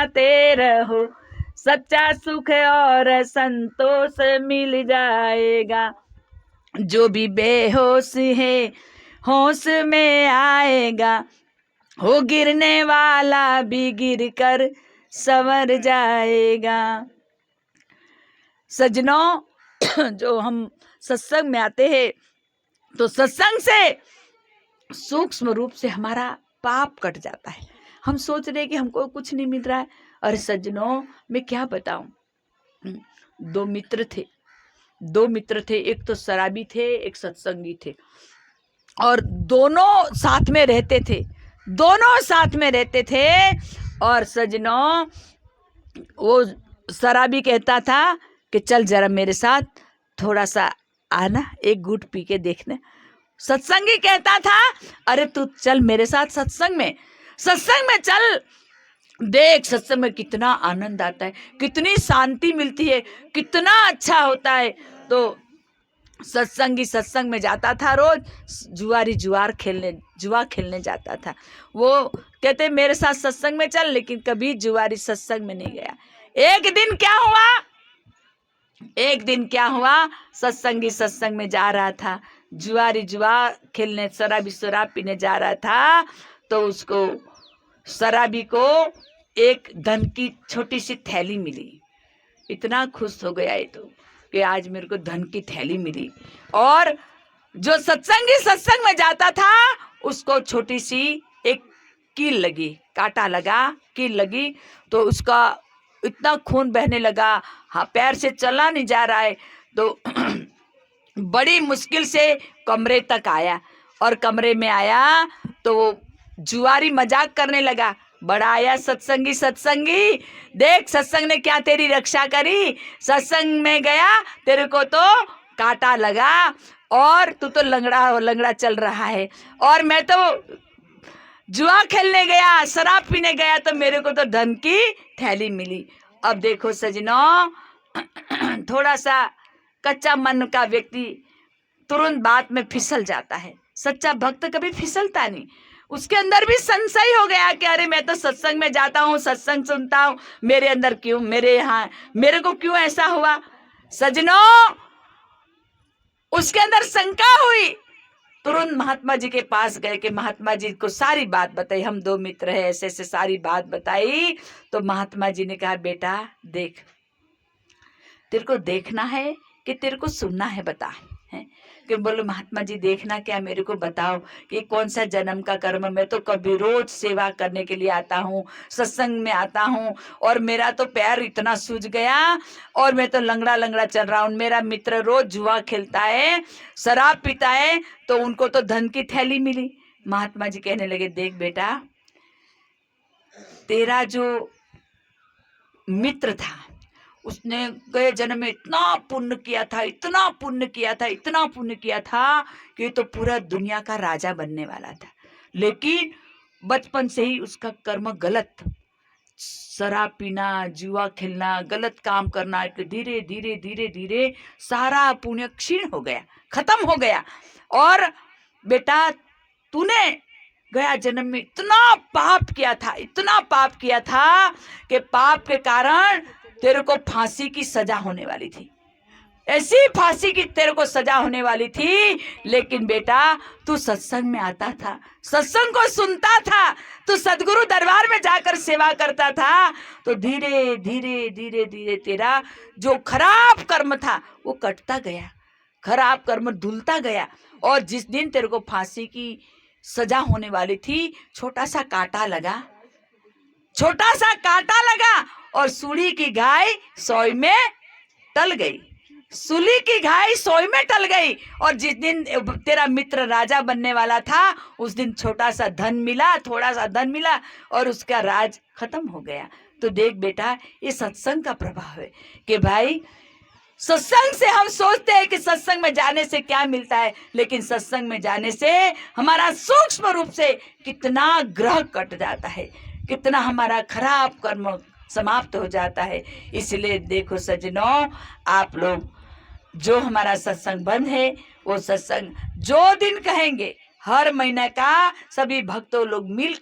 गाते रहो, सच्चा सुख और संतोष मिल जाएगा। जो भी बेहोश है होश में आएगा, हो गिरने वाला भी गिर कर संवर जाएगा। सजनों, जो हम सत्संग में आते हैं तो सत्संग से सूक्ष्म रूप से हमारा पाप कट जाता है। हम सोच रहे कि हमको कुछ नहीं मिल रहा है। और सज्जनों, मैं क्या बताऊं, दो मित्र थे, एक तो शराबी थे, एक सत्संगी थे, और दोनों साथ में रहते थे। और सज्जनों, वो शराबी कहता था कि चल जरा मेरे साथ थोड़ा सा आना, एक घूंट पी के देखने। सत्संगी कहता था, अरे तू चल मेरे साथ सत्संग में चल, देख सत्संग में कितना आनंद आता है, कितनी शांति मिलती है, कितना अच्छा होता है। तो सत्संगी सत्संग में जाता था, रोज जुआ खेलने जाता था। वो कहते मेरे साथ सत्संग में चल, लेकिन कभी जुआरी सत्संग में नहीं गया। एक दिन क्या हुआ, सत्संगी सत्संग में जा रहा था, जुआरी जुआ खेलने, शराबी शराब पीने जा रहा था। तो उसको शराबी को एक धन की छोटी सी थैली मिली। इतना खुश हो गया ये तो कि आज मेरे को धन की थैली मिली। और जो सत्संगी सत्संग में जाता था उसको छोटी सी एक कील लगी, कांटा लगा, कील लगी, तो उसका इतना खून बहने लगा, हाँ पैर से चला नहीं जा रहा है। तो बड़ी मुश्किल से कमरे तक आया, और कमरे में आया तो वो जुआरी मजाक करने लगा, बड़ा आया सत्संगी, देख सत्संग ने क्या तेरी रक्षा करी, सत्संग में गया तेरे को तो कांटा लगा, और तू तो लंगड़ा चल रहा है, और मैं तो जुआ खेलने गया, शराब पीने गया, तो मेरे को तो धन की थैली मिली। अब देखो सजनों, थोड़ा सा कच्चा मन का व्यक्ति तुरंत बात में फिसल जाता है। सच्चा भक्त कभी फिसलता नहीं। उसके अंदर भी संशय हो गया कि अरे मैं तो सत्संग में जाता हूँ, सत्संग सुनता हूँ, मेरे को क्यों ऐसा हुआ। सजनों, उसके अंदर शंका हुई, तुरंत महात्मा जी के पास गए कि महात्मा जी को सारी बात बताई, हम दो मित्र हैं, ऐसे ऐसे सारी बात बताई। तो महात्मा जी ने कहा, बेटा देख, तेरे को देखना है कि तेरे को सुनना है, बता। है कि बोलो महात्मा जी देखना क्या, मेरे को बताओ कि कौन सा जन्म का कर्म। मैं तो कभी रोज सेवा करने के लिए आता हूँ, सत्संग में आता हूँ, और मेरा तो पैर इतना सूज गया, और मैं तो लंगड़ा चल रहा हूँ। मेरा मित्र रोज जुआ खेलता है, शराब पीता है, तो उनको तो धन की थैली मिली। महात्मा जी कहने लगे, देख बेटा, तेरा जो मित्र था उसने गए जन्म में इतना पुण्य किया था कि तो पूरा दुनिया का राजा बनने वाला था। लेकिन बचपन से ही उसका कर्म गलत, शराब पीना, जुआ खेलना, गलत काम करना, धीरे धीरे सारा पुण्य क्षीण हो गया, खत्म हो गया। और बेटा, तूने गया जन्म में इतना पाप किया था कि पाप के कारण तेरे को फांसी की सजा होने वाली थी, ऐसी फांसी की तेरे को सजा होने वाली थी। लेकिन बेटा, तू सत्संग में आता था, सत्संग को सुनता था, तू सदगुरु दरबार में जाकर सेवा करता था, तो धीरे धीरे तेरा जो खराब कर्म था वो कटता गया, खराब कर्म धुलता गया। और जिस दिन तेरे को फांसी की सजा होने वाली थी, छोटा सा कांटा लगा, और सूली की गाय सोई में टल गई। और जिस दिन तेरा मित्र राजा बनने वाला था, उस दिन थोड़ा सा धन मिला, और उसका राज खत्म हो गया। तो देख बेटा, ये सत्संग का प्रभाव है कि भाई, सत्संग से हम सोचते हैं कि सत्संग में जाने से क्या मिलता है, लेकिन सत्संग में जाने से हमारा सूक्ष्म रूप से कितना ग्रह कट जाता है, कितना हमारा खराब कर्म समाप्त हो जाता है। इसलिए देखो सज्जनों, आप लोग, जो हमारा सत्संग बंद है, वो सत्संग जो दिन कहेंगे, हर महीने का सभी भक्त लोग मिल